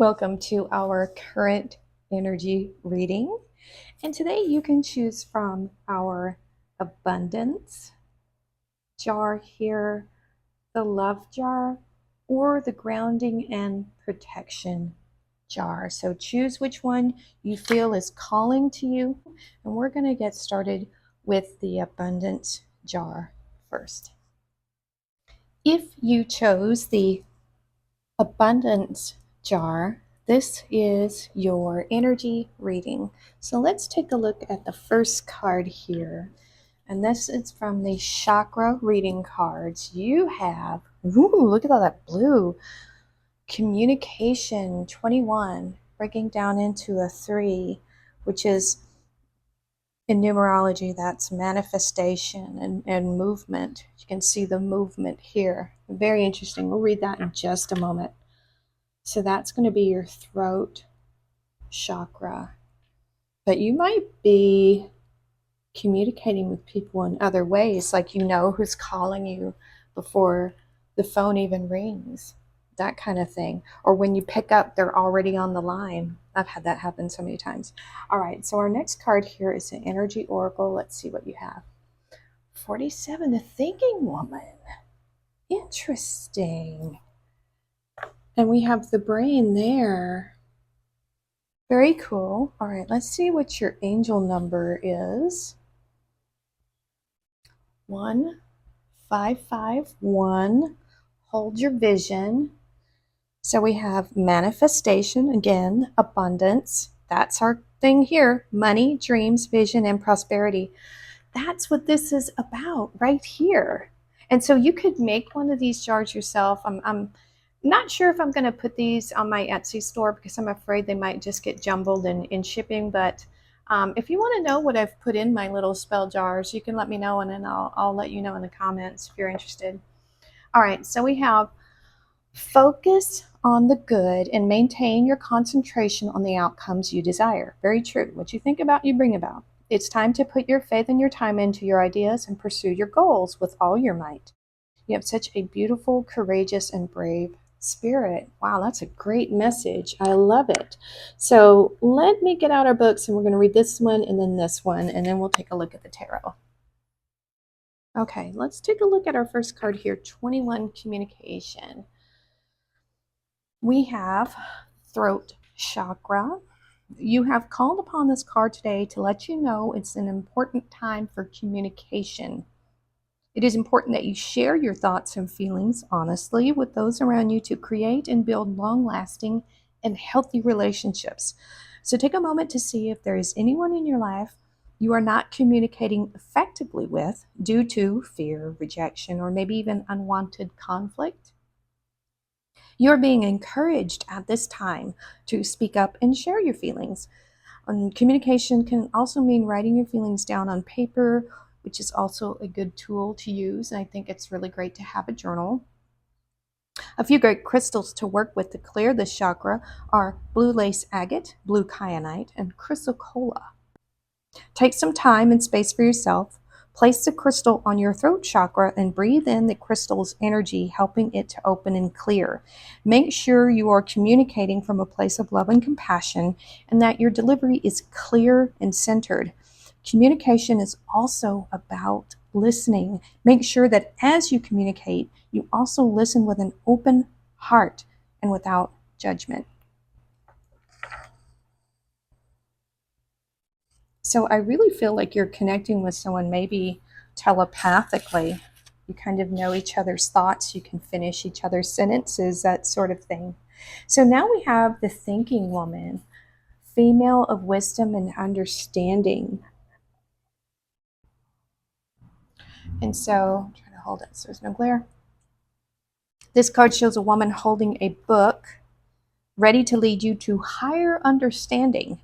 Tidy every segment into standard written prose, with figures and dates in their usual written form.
Welcome to our current energy reading. And today you can choose from our abundance jar here, the love jar, or the grounding and protection jar. So choose which one you feel is calling to you. And we're going to get started with the abundance jar first. If you chose the abundance jar, this is your energy reading. So let's take a look at the first card here. And this is from the chakra reading cards. You have, look at all that blue. Communication 21, breaking down into a 3, which is in numerology, that's manifestation and movement. You can see the movement here. Very interesting. We'll read that in just a moment. So that's going to be your throat chakra. But you might be communicating with people in other ways, like you know who's calling you before the phone even rings, that kind of thing. Or when you pick up, they're already on the line. I've had that happen so many times. All right, so our next card here is an energy oracle. Let's see what you have. 47, the thinking woman. Interesting. And we have the brain there. Very cool. All right, let's see what your angel number is. 1551. Hold your vision. So we have manifestation, again, abundance. That's our thing here. Money, dreams, vision, and prosperity. That's what this is about right here. And so you could make one of these jars yourself. I'm not sure if I'm going to put these on my Etsy store because I'm afraid they might just get jumbled in shipping. But if you want to know what I've put in my little spell jars, you can let me know, and then I'll let you know in the comments if you're interested. All right, so we have focus on the good and maintain your concentration on the outcomes you desire. Very true. What you think about, you bring about. It's time to put your faith and your time into your ideas and pursue your goals with all your might. You have such a beautiful, courageous, and brave spirit. Wow, that's a great message. I love it. So let me get out our books and we're going to read this one and then this one, and then we'll take a look at the tarot. Okay, let's take a look at our first card here, 21, communication. We have throat chakra. You have called upon this card today to let you know it's an important time for communication. It is important that you share your thoughts and feelings honestly with those around you to create and build long-lasting and healthy relationships. So take a moment to see if there is anyone in your life you are not communicating effectively with due to fear, rejection, or maybe even unwanted conflict. You're being encouraged at this time to speak up and share your feelings. Communication can also mean writing your feelings down on paper, which is also a good tool to use. And I think it's really great to have a journal. A few great crystals to work with to clear this chakra are blue lace agate, blue kyanite, and chrysocolla. Take some time and space for yourself. Place the crystal on your throat chakra and breathe in the crystal's energy, helping it to open and clear. Make sure you are communicating from a place of love and compassion and that your delivery is clear and centered. Communication is also about listening. Make sure that as you communicate, you also listen with an open heart and without judgment. So I really feel like you're connecting with someone maybe telepathically. You kind of know each other's thoughts. You can finish each other's sentences, that sort of thing. So now we have the thinking woman, female of wisdom and understanding. And so I'm trying to hold it so there's no glare. This card shows a woman holding a book ready to lead you to higher understanding.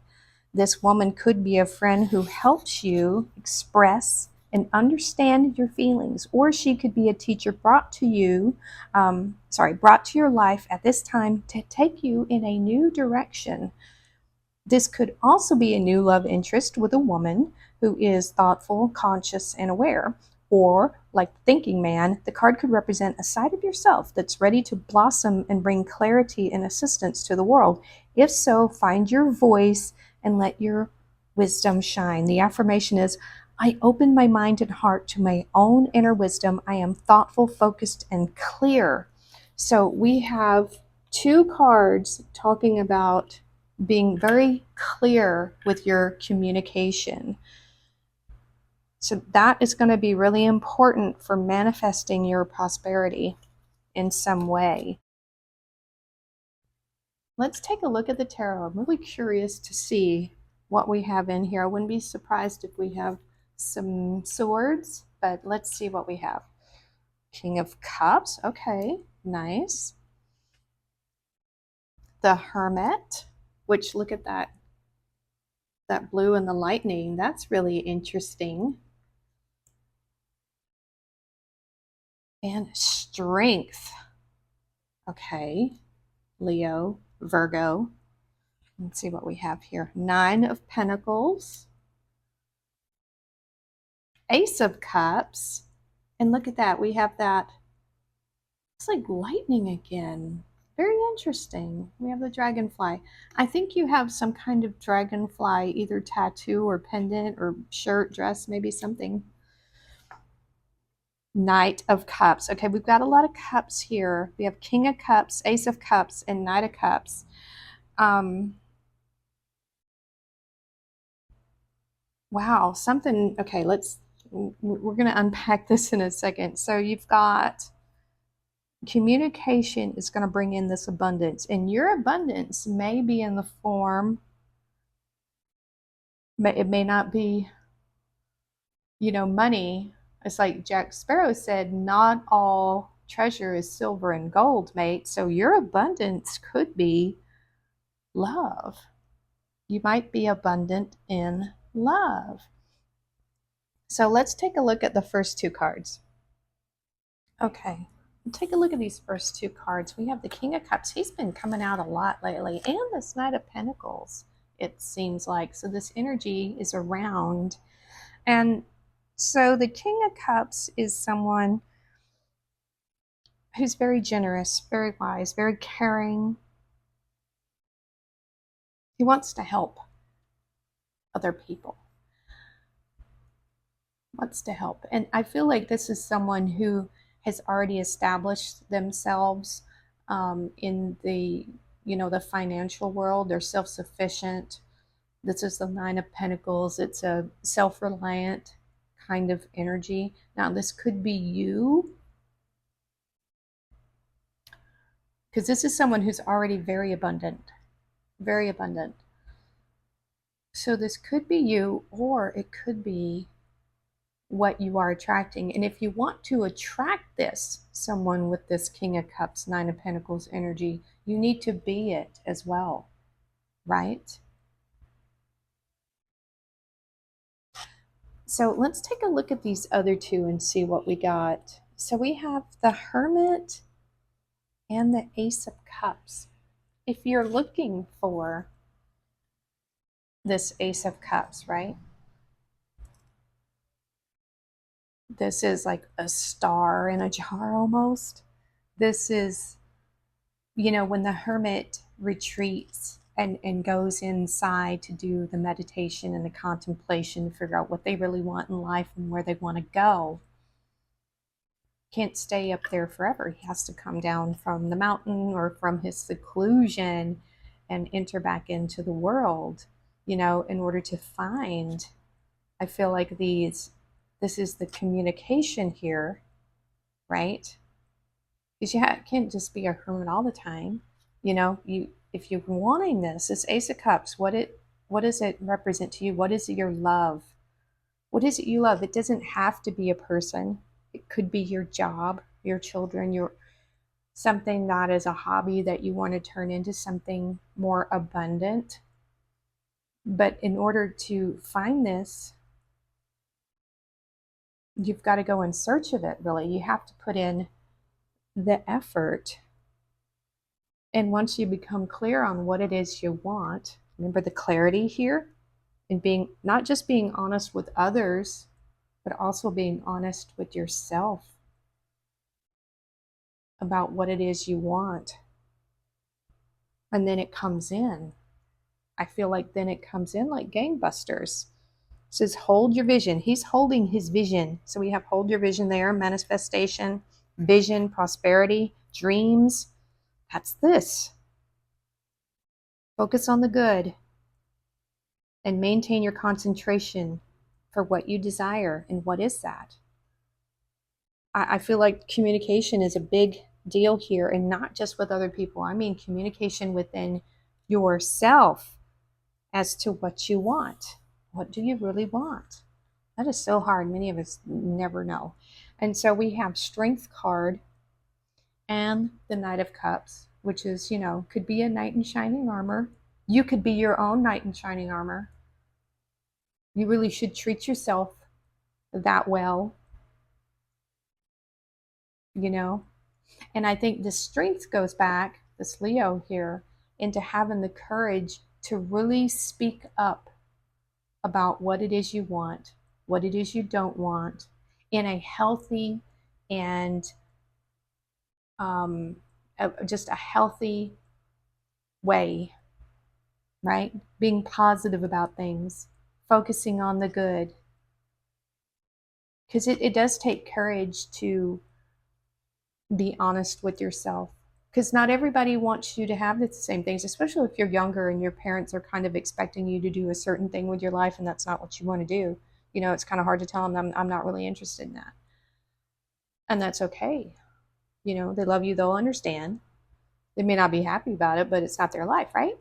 This woman could be a friend who helps you express and understand your feelings, or she could be a teacher brought to your life at this time to take you in a new direction. This could also be a new love interest with a woman who is thoughtful, conscious, and aware, Or, like thinking man, the card could represent a side of yourself that's ready to blossom and bring clarity and assistance to the world. If so, find your voice and let your wisdom shine. The affirmation is, I open my mind and heart to my own inner wisdom. I am thoughtful, focused, and clear. So we have two cards talking about being very clear with your communication. So that is going to be really important for manifesting your prosperity in some way. Let's take a look at the tarot. I'm really curious to see what we have in here. I wouldn't be surprised if we have some swords, but let's see what we have. King of Cups. Okay, nice. The Hermit, which look at that blue and the lightning. That's really interesting. And Strength. Okay, Leo, Virgo. Let's see what we have here. Nine of Pentacles, Ace of Cups, and look at that. We have that. It's like lightning again. Very interesting. We have the dragonfly. I think you have some kind of dragonfly, either tattoo or pendant or shirt, dress, maybe something. Knight of Cups. Okay, we've got a lot of cups here. We have King of Cups, Ace of Cups, and Knight of Cups. Wow, something. Okay, we're going to unpack this in a second. So you've got communication is going to bring in this abundance, and your abundance may be in the form, it may not be, money. It's like Jack Sparrow said, not all treasure is silver and gold, mate. So your abundance could be love. You might be abundant in love. So let's take a look at the first two cards. Okay, take a look at these first two cards. We have the King of Cups. He's been coming out a lot lately, and this Knight of Pentacles, it seems like. So this energy is around. And so the King of Cups is someone who's very generous, very wise, very caring. He wants to help other people. Wants to help. And I feel like this is someone who has already established themselves in the financial world. They're self-sufficient. This is the Nine of Pentacles. It's a self-reliant kind of energy. Now, this could be you, because this is someone who's already very abundant, very abundant. So this could be you, or it could be what you are attracting. And if you want to attract someone with this King of Cups, Nine of Pentacles energy, you need to be it as well, right? So let's take a look at these other two and see what we got. So we have the Hermit and the Ace of Cups. If you're looking for this Ace of Cups, right? This is like a star in a jar almost. This is, when the hermit retreats and goes inside to do the meditation and the contemplation, figure out what they really want in life and where they want to go. Can't stay up there forever. He has to come down from the mountain or from his seclusion and enter back into the world, in order to find. I feel like this is the communication here, right? Because you can't just be a hermit all the time. If you're wanting this Ace of Cups, what does it represent to you? What is your love? What is it you love? It doesn't have to be a person. It could be your job, your children, something that is a hobby that you want to turn into something more abundant. But in order to find this, you've got to go in search of it, really. You have to put in the effort. And once you become clear on what it is you want, remember the clarity here, and not just being honest with others but also being honest with yourself about what it is you want. And then it comes in. I feel like then it comes in like gangbusters. It says, hold your vision. He's holding his vision. So we have hold your vision there, manifestation, vision, prosperity, dreams. That's this. Focus on the good and maintain your concentration for what you desire. And what is that? I feel like communication is a big deal here, and not just with other people. I mean, communication within yourself as to what you want. What do you really want? That is so hard. Many of us never know. And so we have Strength card and the Knight of Cups, which is, could be a knight in shining armor. You could be your own knight in shining armor. You really should treat yourself that well, And I think the strength goes back, this Leo here, into having the courage to really speak up about what it is you want, what it is you don't want, in a healthy and just a healthy way, right? Being positive about things, focusing on the good. Because it does take courage to be honest with yourself. Because not everybody wants you to have the same things, especially if you're younger and your parents are kind of expecting you to do a certain thing with your life and that's not what you want to do. It's kind of hard to tell them, I'm not really interested in that. And that's okay. They love you, they'll understand. They may not be happy about it, but it's not their life, right?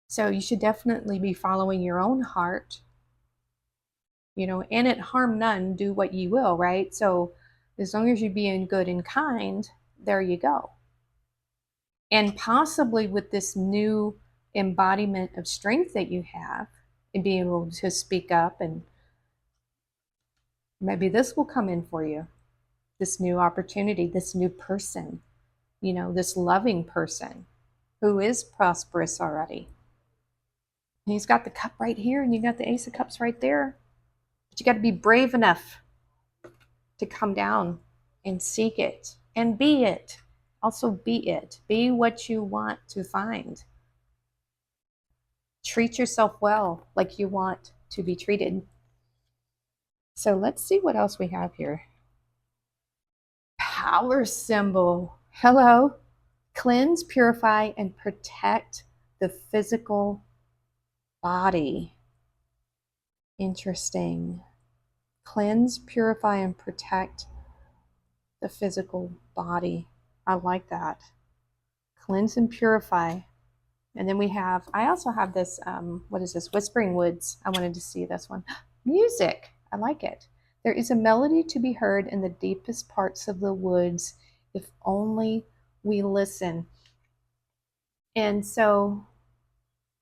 So you should definitely be following your own heart, and it harm none, do what ye will, right? So as long as you're being good and kind, there you go. And possibly with this new embodiment of strength that you have and being able to speak up, and maybe this will come in for you, this new opportunity, this new person, this loving person who is prosperous already. And he's got the cup right here and you got the Ace of Cups right there. But you got to be brave enough to come down and seek it and be it. Also be it. Be what you want to find. Treat yourself well, like you want to be treated. So let's see what else we have here. Power symbol. Hello. Cleanse, purify, and protect the physical body. Interesting. Cleanse, purify, and protect the physical body. I like that. Cleanse and purify. And then I also have this, what is this? Whispering Woods. I wanted to see this one. Music. I like it. There is a melody to be heard in the deepest parts of the woods if only we listen. And so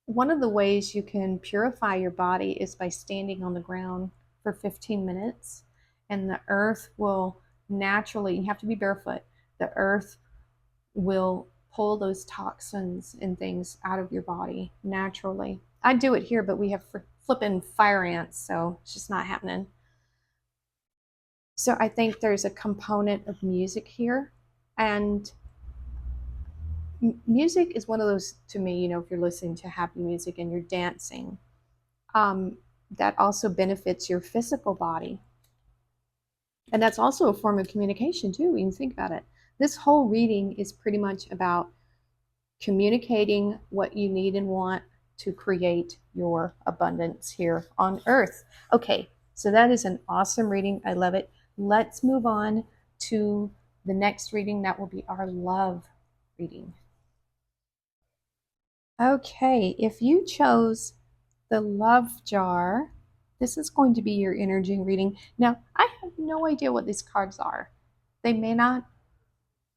one of the ways you can purify your body is by standing on the ground for 15 minutes. And the earth will naturally, you have to be barefoot, the earth will pull those toxins and things out of your body naturally. I do it here, but we have flipping fire ants, so it's just not happening. So I think there's a component of music here. And music is one of those, to me, if you're listening to happy music and you're dancing, that also benefits your physical body. And that's also a form of communication too, when you think about it. This whole reading is pretty much about communicating what you need and want to create your abundance here on earth. Okay, so that is an awesome reading. I love it. Let's move on to the next reading. That will be our love reading. Okay, if you chose the love jar, this is going to be your energy reading. Now, I have no idea what these cards are. They may not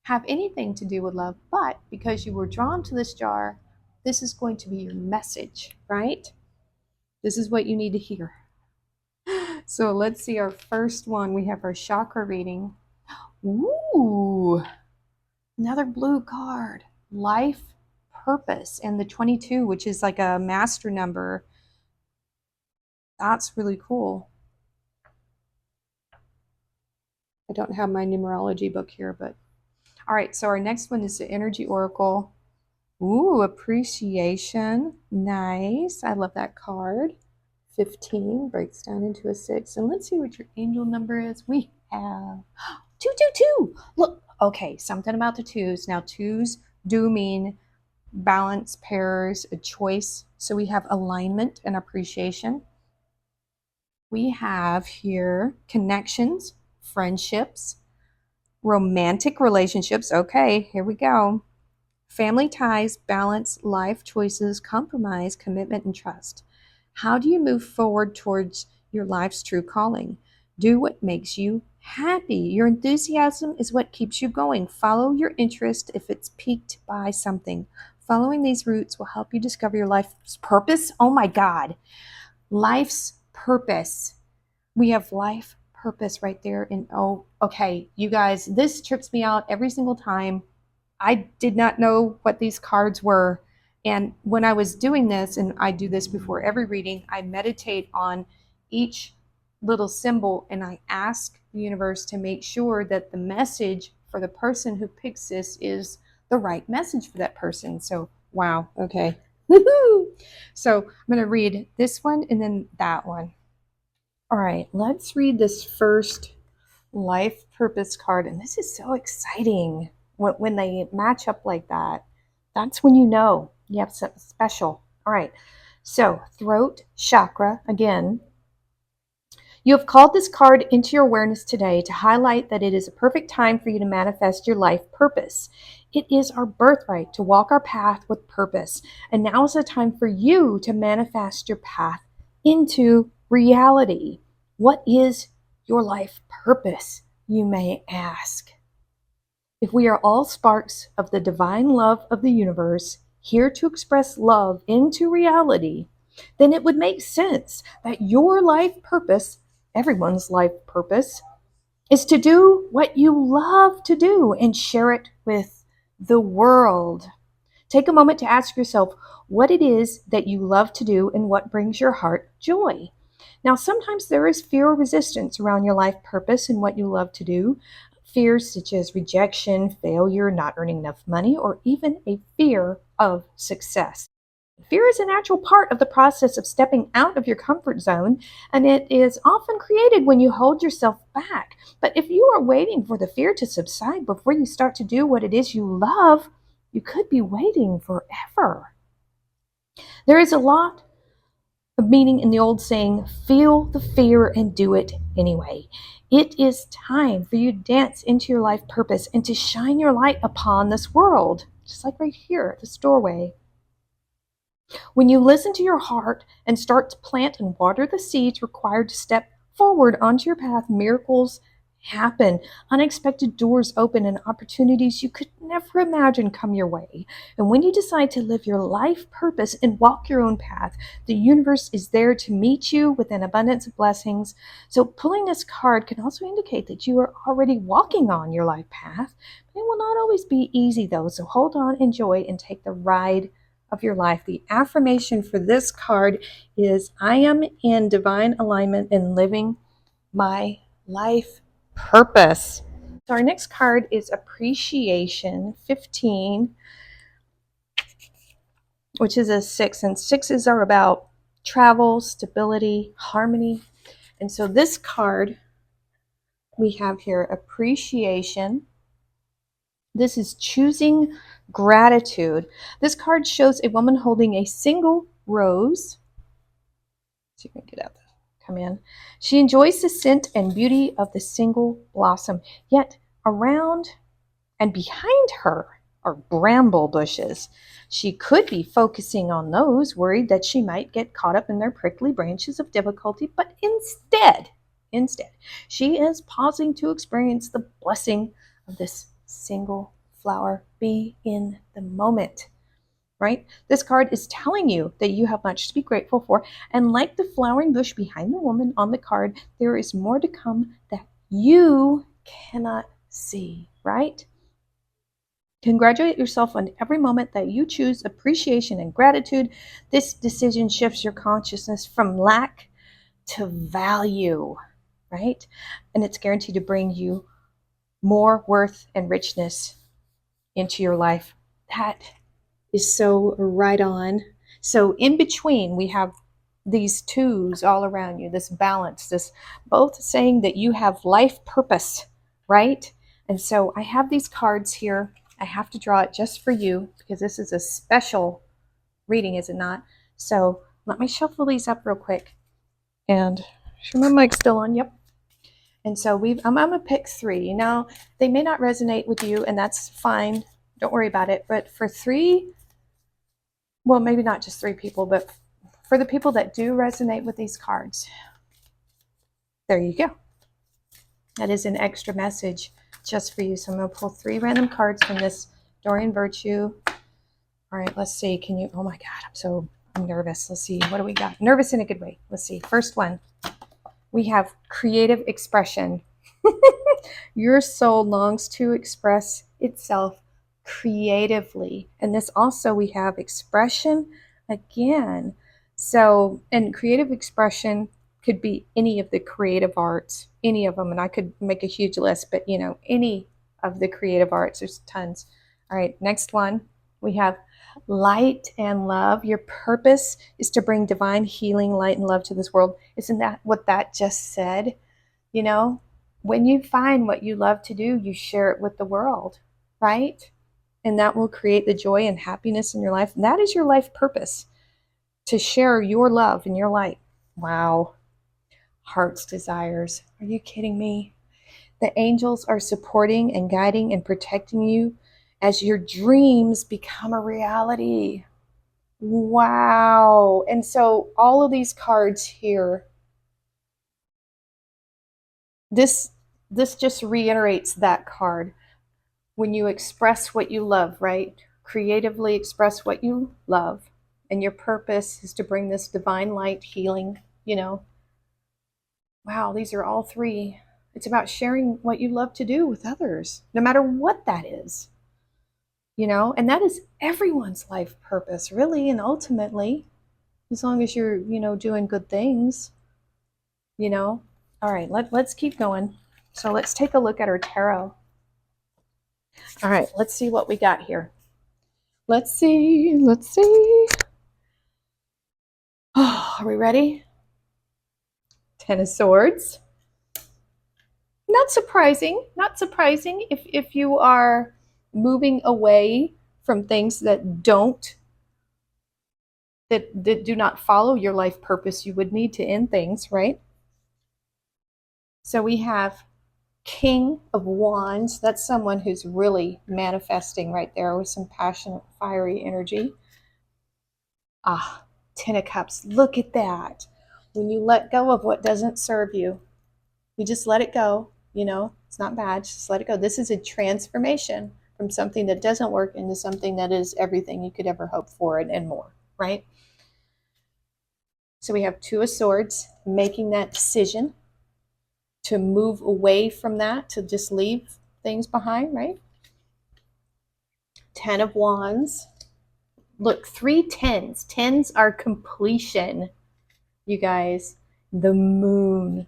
have anything to do with love, but because you were drawn to this jar, this is going to be your message, right? This is what you need to hear. So let's see our first one. We have our chakra reading. Ooh, another blue card. Life purpose and the 22, which is like a master number. That's really cool. I don't have my numerology book here, but all right. So our next one is the energy oracle. Ooh, appreciation. Nice. I love that card. 15 breaks down into a 6. And let's see what your angel number is. We have 222. Look, okay, something about the twos. Now, twos do mean balance, pairs, a choice. So we have alignment and appreciation. We have here connections, friendships, romantic relationships. Okay, here we go. Family ties, balance, life choices, compromise, commitment, and trust. How do you move forward towards your life's true calling? Do what makes you happy. Your enthusiasm is what keeps you going. Follow your interest if it's piqued by something. Following these routes will help you discover your life's purpose. Oh my God, life's purpose. We have life purpose right there. And oh, okay, you guys, this trips me out every single time. I did not know what these cards were. And when I was doing this, and I do this before every reading, I meditate on each little symbol and I ask the universe to make sure that the message for the person who picks this is the right message for that person. So, wow, okay. So I'm going to read this one and then that one. All right, let's read this first life purpose card. And this is so exciting when they match up like that. That's when you know you have something special. All right, so throat chakra again. You have called this card into your awareness today to highlight that it is a perfect time for you to manifest your life purpose. It is our birthright to walk our path with purpose. And now is the time for you to manifest your path into reality. What is your life purpose, you may ask? If we are all sparks of the divine love of the universe, here to express love into reality, then it would make sense that your life purpose, everyone's life purpose, is to do what you love to do and share it with the world. Take a moment to ask yourself what it is that you love to do and what brings your heart joy. Now, sometimes there is fear or resistance around your life purpose and what you love to do. Fears such as rejection, failure, not earning enough money, or even a fear of success. Fear is a natural part of the process of stepping out of your comfort zone, and it is often created when you hold yourself back. But if you are waiting for the fear to subside before you start to do what it is you love, you could be waiting forever. There is a lot of meaning in the old saying, feel the fear and do it anyway. It is time for you to dance into your life purpose and to shine your light upon this world, just like right here at this doorway. When you listen to your heart and start to plant and water the seeds required to step forward onto your path, miracles happen. Unexpected doors open and opportunities you could never imagine come your way. And when you decide to live your life purpose and walk your own path, the universe is there to meet you with an abundance of blessings. So pulling this card can also indicate that you are already walking on your life path. It will not always be easy though, so hold on, enjoy, and take the ride of your life. The affirmation for this card is, I am in divine alignment and living my life purpose. So our next card is appreciation 15, which is a 6, and 6s are about travel, stability, harmony. And so this card we have here, appreciation. This is choosing gratitude. This card shows a woman holding a single rose. So you can get out there. Come in. She enjoys the scent and beauty of the single blossom, yet around and behind her are bramble bushes. She could be focusing on those, worried that she might get caught up in their prickly branches of difficulty, but instead, she is pausing to experience the blessing of this single flower. Be in the moment. Right? This card is telling you that you have much to be grateful for. And like the flowering bush behind the woman on the card, there is more to come that you cannot see, right? Congratulate yourself on every moment that you choose appreciation and gratitude. This decision shifts your consciousness from lack to value, right? And it's guaranteed to bring you more worth and richness into your life. That is so right on. So in between, we have these twos all around you, this balance, this both saying that you have life purpose, right? And so I have these cards here. I have to draw it just for you because this is a special reading, is it not? So let me shuffle these up real quick. And sure my mic's still on. Yep. And so I'm gonna pick three. Now they may not resonate with you, and that's fine. Don't worry about it. But for three, well, maybe not just three people, but for the people that do resonate with these cards, there you go. That is an extra message just for you. So I'm going to pull three random cards from this Dorian Virtue. All right, let's see. Can you, oh my God, I'm nervous. Let's see. What do we got? Nervous in a good way. Let's see. First one, we have creative expression. Your soul longs to express itself creatively. And this also, we have expression again. So, and creative expression could be any of the creative arts, any of them. And I could make a huge list, but you know, any of the creative arts, there's tons. All right, next one, we have light and love. Your purpose is to bring divine healing, light, and love to this world. Isn't that what that just said? You know, when you find what you love to do, you share it with the world, right? And that will create the joy and happiness in your life. And that is your life purpose, to share your love and your light. Wow. Heart's desires. Are you kidding me? The angels are supporting and guiding and protecting you as your dreams become a reality. Wow. And so all of these cards here, this just reiterates that card. When you express what you love, right? Creatively express what you love. And your purpose is to bring this divine light, healing, you know. Wow, these are all three. It's about sharing what you love to do with others, no matter what that is, you know. And that is everyone's life purpose, really, and ultimately, as long as you're, you know, doing good things, you know. All right, let's keep going. So let's take a look at our tarot. All right, let's see what we got here. Let's see. Oh, are we ready? Ten of Swords. Not surprising if you are moving away from things that do not follow your life purpose. You would need to end things, right? So we have King of Wands. That's someone who's really manifesting right there with some passionate, fiery energy. Ah, Ten of Cups. Look at that. When you let go of what doesn't serve you, you just let it go. You know, it's not bad. Just let it go. This is a transformation from something that doesn't work into something that is everything you could ever hope for and more, right? So we have Two of Swords, making that decision to move away from that, to just leave things behind, right? Ten of Wands. Look, three tens. Tens are completion, you guys. The Moon.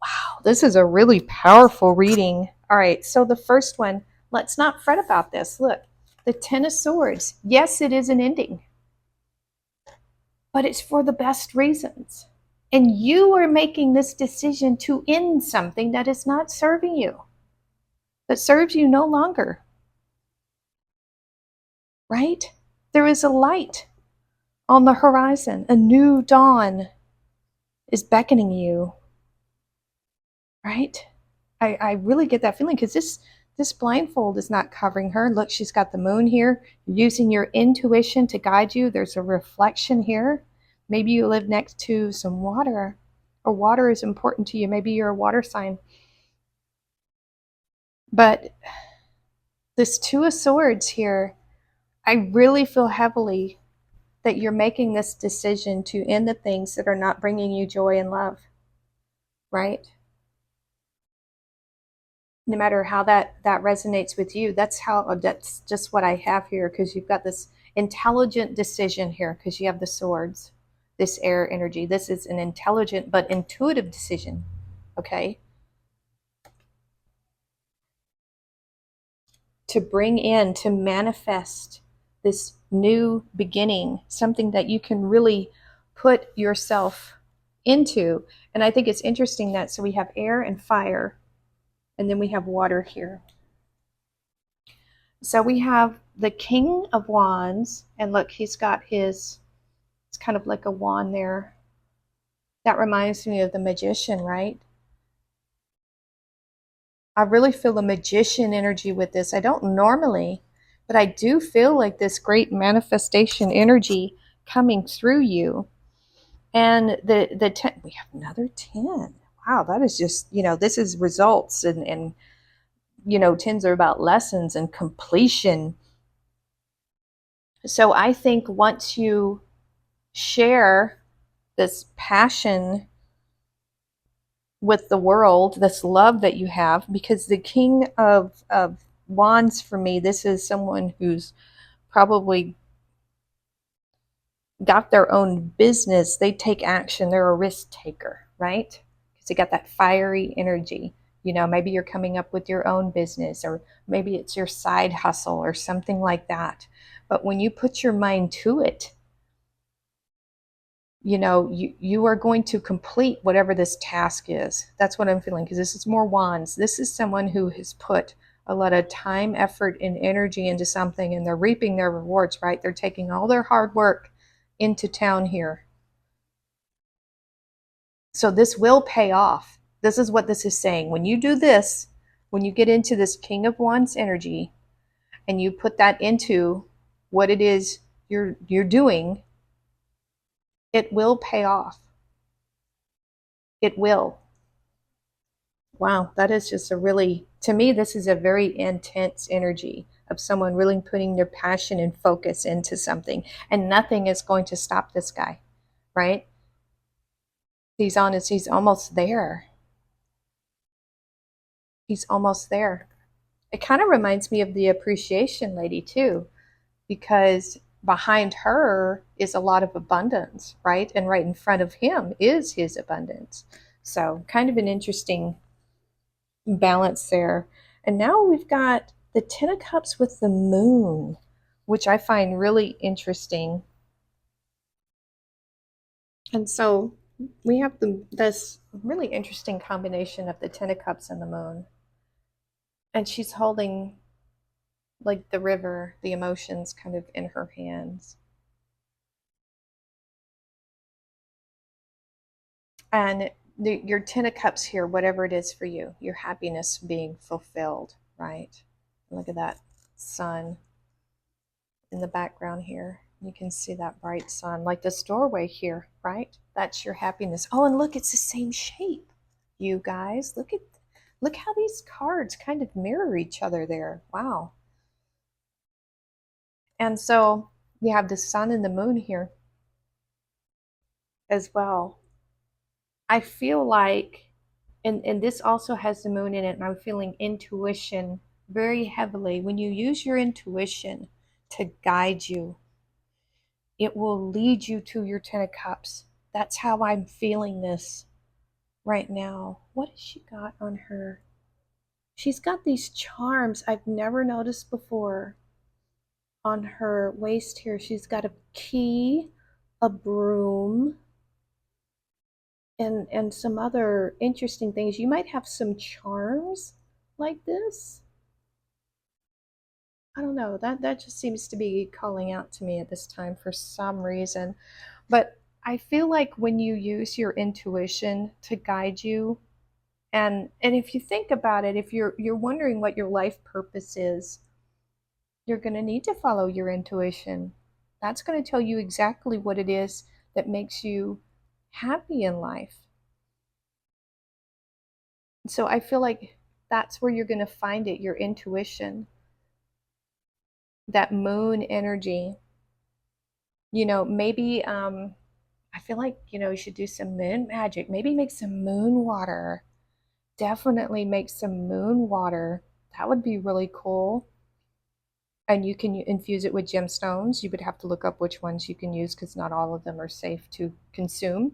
Wow, this is a really powerful reading. All right, so the first one, let's not fret about this. Look, the Ten of Swords. Yes, it is an ending, but it's for the best reasons. And you are making this decision to end something that is not serving you, that serves you no longer, right? There is a light on the horizon. A new dawn is beckoning you, right? I really get that feeling because this blindfold is not covering her. Look, she's got the moon here. You're using your intuition to guide you. There's a reflection here. Maybe you live next to some water, or water is important to you. Maybe you're a water sign. But this Two of Swords here, I really feel heavily that you're making this decision to end the things that are not bringing you joy and love, right? No matter how that resonates with you, that's just what I have here, because you've got this intelligent decision here, because you have the swords, this air energy. This is an intelligent but intuitive decision, okay? to bring in, to manifest this new beginning, something that you can really put yourself into. And I think it's interesting that so we have air and fire, and then we have water here. So we have the King of Wands, and look, he's got his, it's kind of like a wand there. That reminds me of the magician, right? I really feel a magician energy with this. I don't normally, but I do feel like this great manifestation energy coming through you. And the 10, we have another 10. Wow, that is just, this is results, and tens are about lessons and completion. So I think once you share this passion with the world, this love that you have, because the King of Wands for me, this is someone who's probably got their own business. They take action. They're a risk taker, right? Because they got that fiery energy. Maybe you're coming up with your own business, or maybe it's your side hustle or something like that. But when you put your mind to it, you are going to complete whatever this task is. That's what I'm feeling, because this is more wands. This is someone who has put a lot of time, effort, and energy into something, and they're reaping their rewards, right? They're taking all their hard work into town here. So this will pay off. This is what this is saying. When you do this, when you get into this King of Wands energy, and you put that into what it is you're doing, it will pay off. It will. Wow, that is just a really, to me, this is a very intense energy of someone really putting their passion and focus into something, and nothing is going to stop this guy, right? He's honest, he's almost there. He's almost there. It kind of reminds me of the appreciation lady too, because behind her is a lot of abundance, right? And right in front of him is his abundance. So, kind of an interesting balance there. And now we've got the Ten of Cups with the moon, which I find really interesting. And so we have this really interesting combination of the Ten of Cups and the moon. And she's holding like the river, the emotions kind of in her hands. And your Ten of Cups here, whatever it is for you, your happiness being fulfilled, right? Look at that sun in the background here. You can see that bright sun, like this doorway here, right? That's your happiness. Oh, and look, it's the same shape. You guys, look how these cards kind of mirror each other there. Wow. And so we have the sun and the moon here as well. I feel like, and this also has the moon in it, and I'm feeling intuition very heavily. When you use your intuition to guide you, it will lead you to your Ten of Cups. That's how I'm feeling this right now. What has she got on her? She's got these charms I've never noticed before on her waist here. She's got a key, a broom, and some other interesting things. You might have some charms like this. I don't know. That just seems to be calling out to me at this time for some reason. But I feel like when you use your intuition to guide you, and if you think about it, if you're wondering what your life purpose is, you're going to need to follow your intuition. That's going to tell you exactly what it is that makes you happy in life. So I feel like that's where you're going to find it, your intuition, that moon energy. Maybe I feel like, you should do some moon magic. Maybe make some moon water. Definitely make some moon water. That would be really cool. And you can infuse it with gemstones. You would have to look up which ones you can use, because not all of them are safe to consume.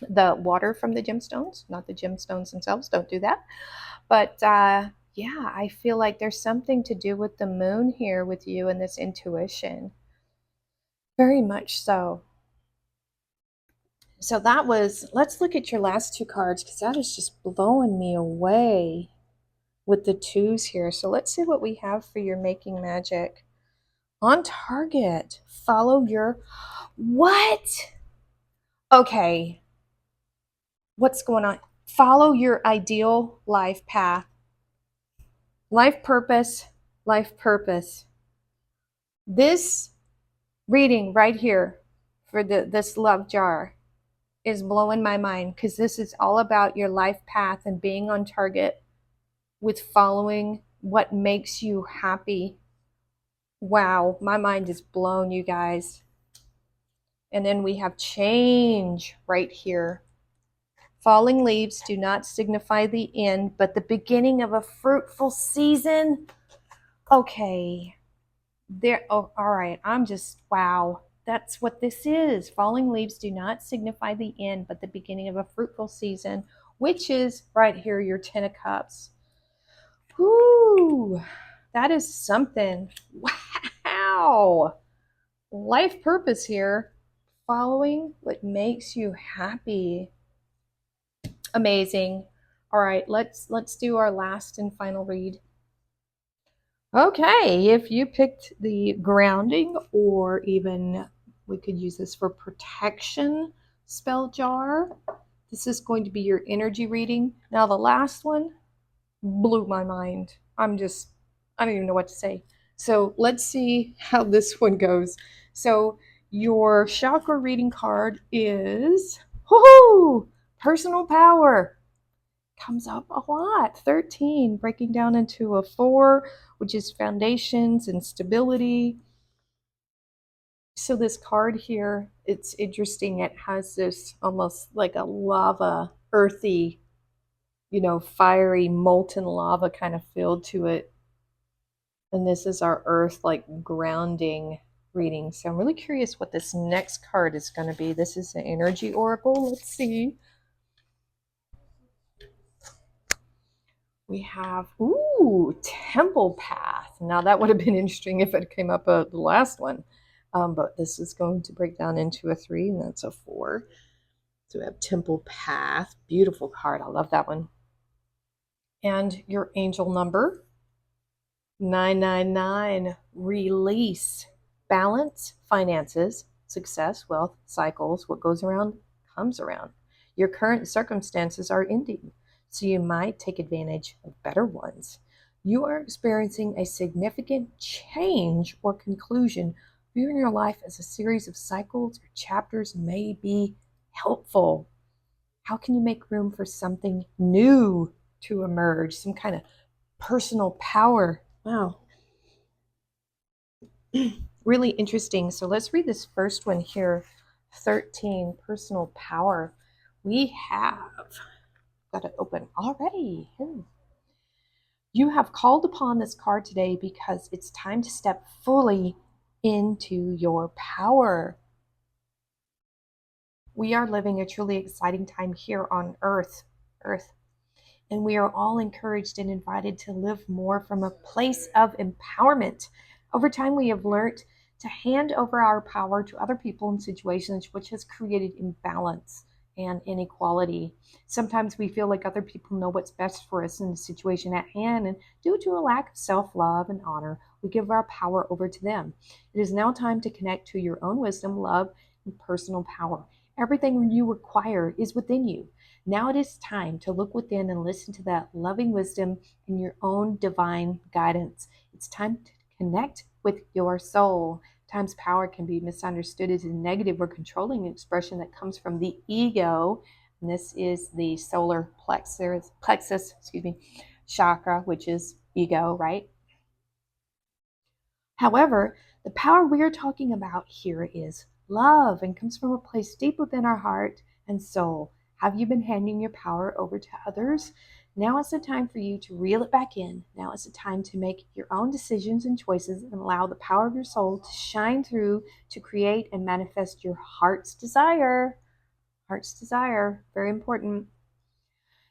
The water from the gemstones, not the gemstones themselves, don't do that. But yeah, I feel like there's something to do with the moon here with you and this intuition. Very much so. So that was, let's look at your last two cards because that is just blowing me away with the twos here. So let's see what we have for your making magic. On target. Follow your, what? Okay. What's going on? Follow your ideal life path. Life purpose, life purpose. This reading right here for this love jar is blowing my mind because this is all about your life path and being on target with following what makes you happy. Wow, my mind is blown, you guys. And then we have change right here. Falling leaves do not signify the end, but the beginning of a fruitful season. Okay. There, oh, all right. I'm just, wow. That's what this is. Falling leaves do not signify the end, but the beginning of a fruitful season, which is right here, your Ten of Cups. Whoo, that is something. Wow. Life purpose here. Following what makes you happy. Amazing. All right, let's do our last and final read. Okay, if you picked the grounding, or even we could use this for protection spell jar, this is going to be your energy reading. Now, the last one blew my mind. I don't even know what to say. So let's see how this one goes. So your chakra reading card is, whoo, personal power. Comes up a lot. 13, breaking down into a 4, which is foundations and stability. So this card here, it's interesting. It has this almost like a lava, earthy, fiery, molten lava kind of feel to it. And this is our earth, like grounding reading. So I'm really curious what this next card is going to be. This is the energy oracle. Let's see. We have, ooh, temple path. Now that would have been interesting if it came up the last one. But this is going to break down into a 3, and that's a 4. So we have temple path. Beautiful card. I love that one. And your angel number, 999, release, balance, finances, success, wealth, cycles. What goes around comes around. Your current circumstances are ending, so you might take advantage of better ones. You are experiencing a significant change or conclusion. Viewing your life as a series of cycles or chapters may be helpful. How can you make room for something new to emerge? Some kind of personal power. Wow. Really interesting. So let's read this first one here. 13, personal power. We have got it open already. You have called upon this card today because it's time to step fully into your power. We are living a truly exciting time here on Earth. And we are all encouraged and invited to live more from a place of empowerment. Over time, we have learned to hand over our power to other people in situations, which has created imbalance and inequality. Sometimes we feel like other people know what's best for us in the situation at hand, and due to a lack of self-love and honor, we give our power over to them. It is now time to connect to your own wisdom, love, and personal power. Everything you require is within you. Now it is time to look within and listen to that loving wisdom and your own divine guidance. It's time to connect with your soul. Times power can be misunderstood as a negative or controlling expression that comes from the ego. And this is the solar plexus, chakra, which is ego, right? However, the power we are talking about here is love and comes from a place deep within our heart and soul. Have you been handing your power over to others? Now is the time for you to reel it back in. Now is the time to make your own decisions and choices and allow the power of your soul to shine through to create and manifest your heart's desire. Heart's desire, very important.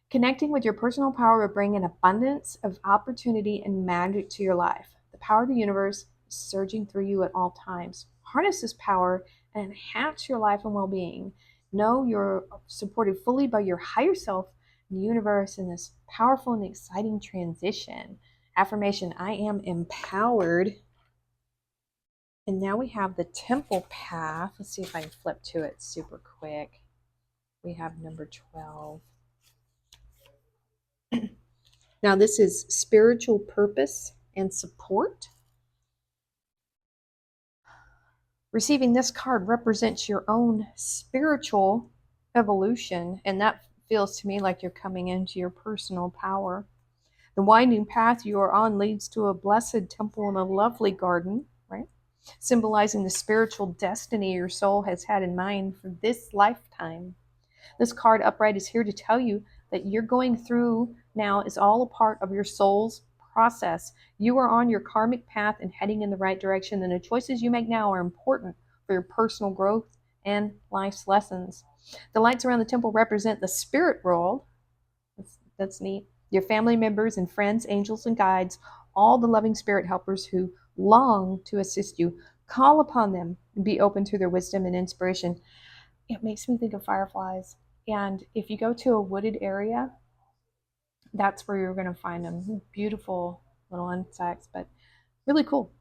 Connecting with your personal power will bring an abundance of opportunity and magic to your life. The power of the universe is surging through you at all times. Harness this power and enhance your life and well being. Know you're supported fully by your higher self and the universe in this powerful and exciting transition. Affirmation: I am empowered. And now we have the temple path. Let's see if I can flip to it super quick. We have number 12. Now, this is spiritual purpose and support. Receiving this card represents your own spiritual evolution, and that feels to me like you're coming into your personal power. The winding path you are on leads to a blessed temple and a lovely garden, right? Symbolizing the spiritual destiny your soul has had in mind for this lifetime. This card upright is here to tell you that you're going through now is all a part of your soul's process. You are on your karmic path and heading in the right direction, and the choices you make now are important for your personal growth and life's lessons. The lights around the temple represent the spirit world. That's neat. Your family members and friends, angels and guides, all the loving spirit helpers who long to assist you. Call upon them and be open to their wisdom and inspiration. It makes me think of fireflies. And if you go to a wooded area, that's where you're going to find them. Beautiful little insects, but really cool.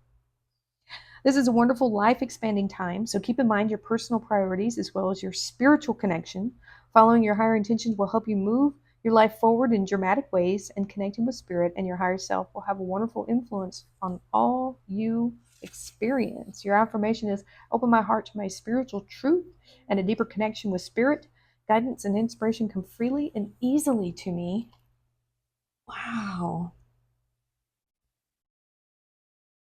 This is a wonderful life expanding time, so keep in mind your personal priorities as well as your spiritual connection. Following your higher intentions will help you move your life forward in dramatic ways, and connecting with spirit and your higher self will have a wonderful influence on all you experience. Your affirmation is: open my heart to my spiritual truth and a deeper connection with spirit. Guidance and inspiration come freely and easily to me. Wow.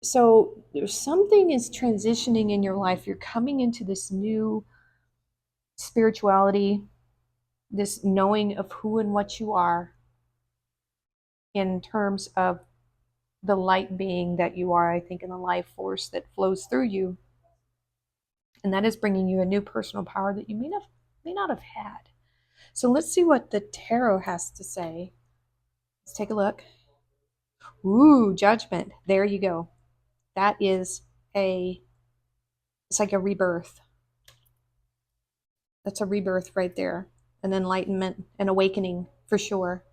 So there's something is transitioning in your life. You're coming into this new spirituality, this knowing of who and what you are in terms of the light being that you are, I think, in the life force that flows through you. And that is bringing you a new personal power that you may not have had. So let's see what the tarot has to say. Let's take a look. Ooh, judgment. There you go. That is it's like a rebirth. That's a rebirth right there. An enlightenment, an awakening for sure.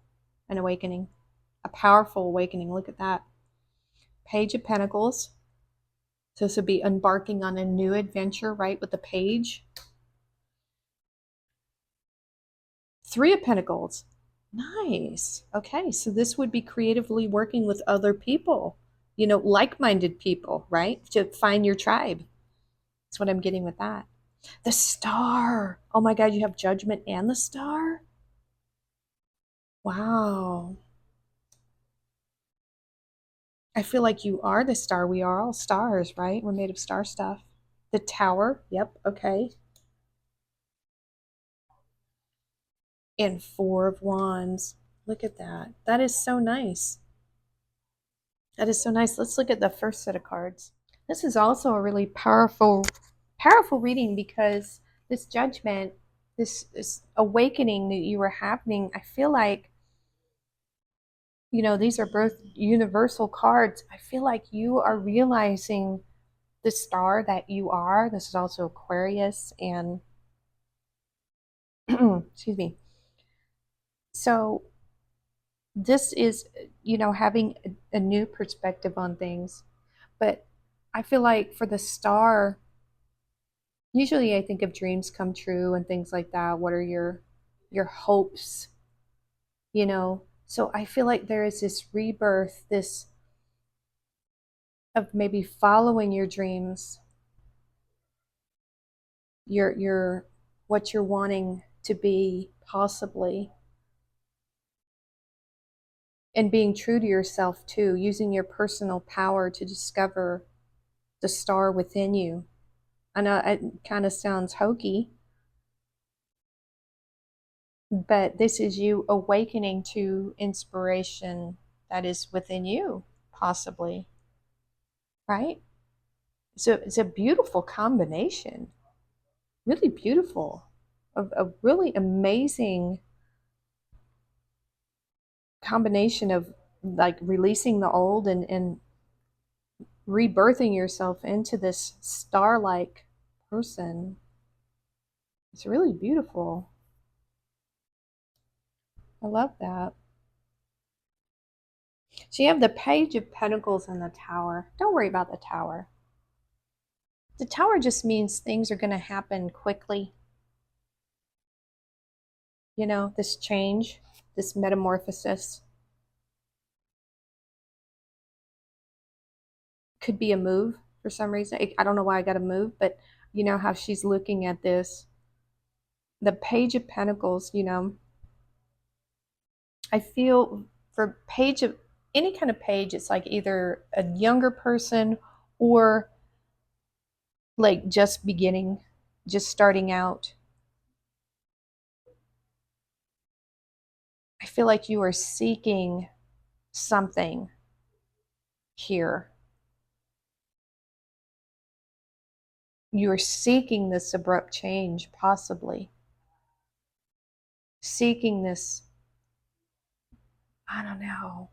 An awakening. A powerful awakening. Look at that. Page of Pentacles. So this would be embarking on a new adventure, right, with the page. Three of Pentacles. Nice. Okay, so this would be creatively working with other people, like-minded people, right? To find your tribe. That's what I'm getting with that. The Star. Oh my God, you have Judgment and the Star? Wow. I feel like you are the star. We are all stars, right? We're made of star stuff. The Tower. Yep. Okay. And Four of Wands. Look at that. That is so nice. That is so nice. Let's look at the first set of cards. This is also a really powerful reading, because this judgment, this awakening that you were happening, I feel like, these are both universal cards. I feel like you are realizing the star that you are. This is also Aquarius and excuse me. So this is, having a new perspective on things. But I feel like for the star, usually I think of dreams come true and things like that. What are your hopes? So I feel like there is this rebirth, this of maybe following your dreams, your what you're wanting to be, possibly, and being true to yourself too, using your personal power to discover the star within you. I know it kind of sounds hokey, but this is you awakening to inspiration that is within you, possibly, right? So it's a beautiful combination, really beautiful, of a really amazing combination of like releasing the old and rebirthing yourself into this star-like person. It's really beautiful. I love that. So you have the Page of Pentacles and the Tower. Don't worry about the Tower. The Tower just means things are going to happen quickly. You know, this change, this metamorphosis. Could be a move for some reason. I don't know why I got to move, but you know how she's looking at this. The Page of Pentacles, you know, I feel for page of any kind of page, it's like either a younger person or like just beginning, just starting out. I feel like you are seeking something here. You are seeking this abrupt change, possibly. Seeking this, I don't know.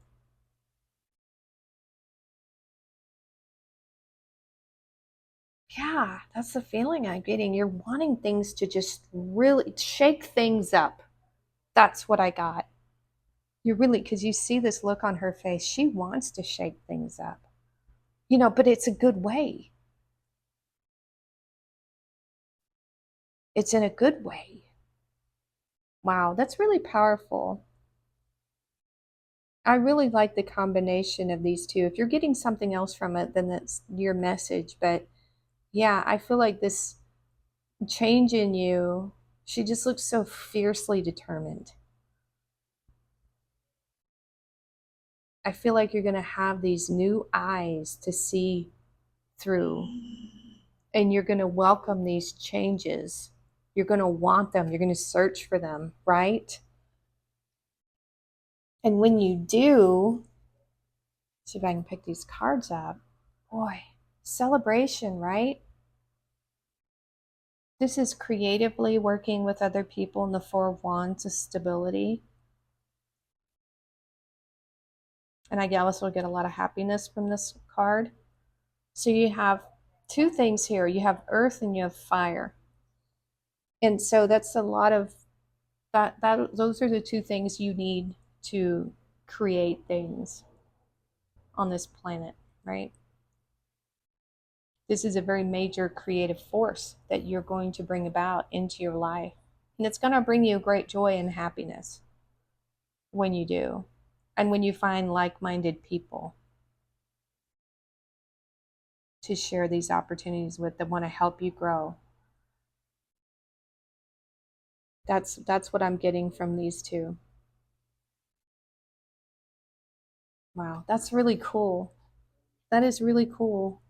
Yeah, that's the feeling I'm getting. You're wanting things to just really shake things up. That's what I got. You're really, because you see this look on her face. She wants to shake things up, you know, but it's a good way. It's in a good way. Wow, that's really powerful. I really like the combination of these two. If you're getting something else from it, then that's your message. But yeah, I feel like this change in you, she just looks so fiercely determined. I feel like you're going to have these new eyes to see through, and you're going to welcome these changes. You're going to want them, you're going to search for them, right? And when you do, see if I can pick these cards up. Boy, celebration, right? This is creatively working with other people in the Four of Wands of stability. And I guess we'll get a lot of happiness from this card. So you have two things here. You have earth and you have fire. And so that's a lot of that those are the two things you need to create things on this planet, right? This is a very major creative force that you're going to bring about into your life. And it's going to bring you great joy and happiness when you do. And when you find like-minded people to share these opportunities with that want to help you grow. That's what I'm getting from these two. Wow, that's really cool. That is really cool.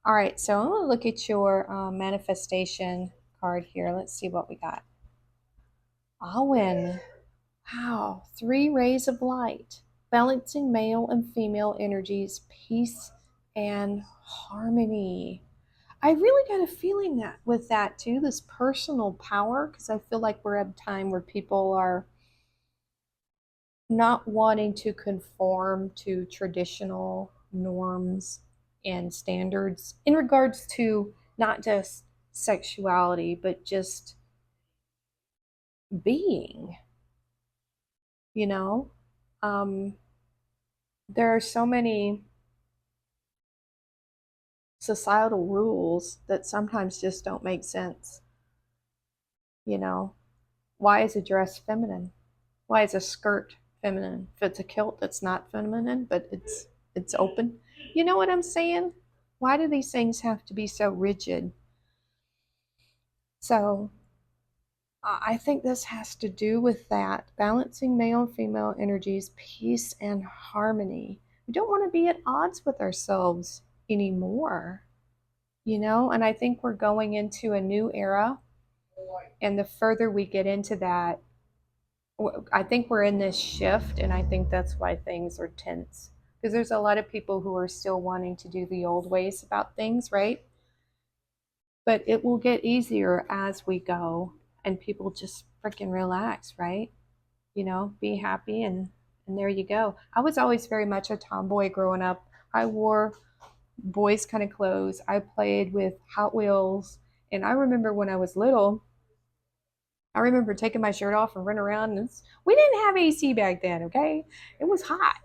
All right, so I'm going to look at your manifestation card here. Let's see what we got. Awen. Wow, three rays of light, balancing male and female energies, peace and harmony. I really got a feeling that with that too, this personal power, because I feel like we're at a time where people are not wanting to conform to traditional norms and standards in regards to not just sexuality, but just being, you know? Um, there are so many societal rules that sometimes just don't make sense, you know? Why is a dress feminine? Why is a skirt feminine? If it's a kilt, that's not feminine, but it's open. You know what I'm saying? Why do these things have to be so rigid? So I think this has to do with that balancing male and female energies, peace and harmony. We don't want to be at odds with ourselves anymore, you know? And I think we're going into a new era. And the further we get into that, I think we're in this shift, and I think that's why things are tense. Because there's a lot of people who are still wanting to do the old ways about things, right? But it will get easier as we go, and people just freaking relax, right? You know, be happy And there you go. I was always very much a tomboy growing up. I wore boys kind of clothes. I played with Hot Wheels. And I remember when I was little, I remember taking my shirt off and running around. And we didn't have AC back then, okay? It was hot.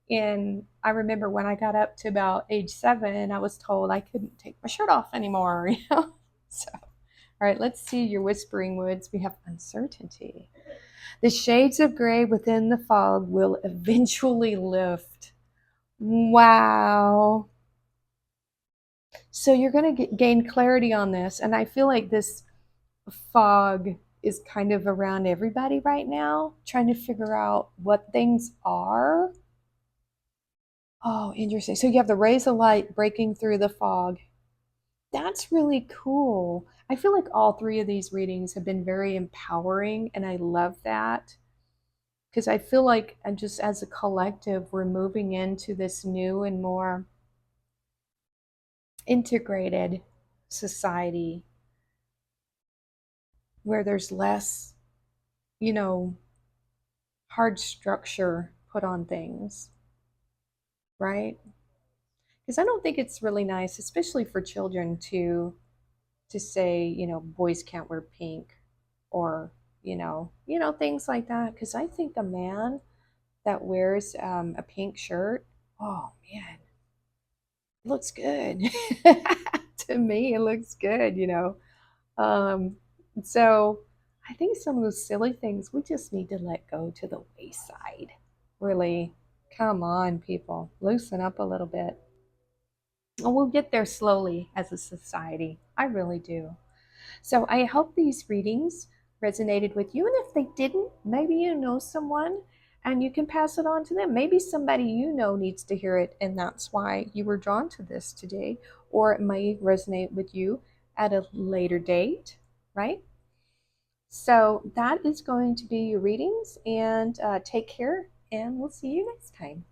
And I remember when I got up to about age 7, I was told I couldn't take my shirt off anymore, you know? So, all right, let's see your whispering woods. We have uncertainty. The shades of gray within the fog will eventually lift. Wow. So you're going to gain clarity on this. And I feel like this fog is kind of around everybody right now, trying to figure out what things are. Oh, interesting. So you have the rays of light breaking through the fog. That's really cool. I feel like all three of these readings have been very empowering, and I love that because I feel like just as a collective, we're moving into this new and more integrated society where there's less, you know, hard structure put on things, right? Because I don't think it's really nice, especially for children, to say, boys can't wear pink, or things like that. Because I think a man that wears a pink shirt, oh man, it looks good. To me, it looks good. Um, so I think some of those silly things we just need to let go to the wayside. Really, come on, people, loosen up a little bit. And we'll get there slowly as a society. I really do. So I hope these readings resonated with you. And if they didn't, maybe you know someone and you can pass it on to them. Maybe somebody you know needs to hear it, and that's why you were drawn to this today. Or it may resonate with you at a later date, right? So that is going to be your readings, and take care, and we'll see you next time.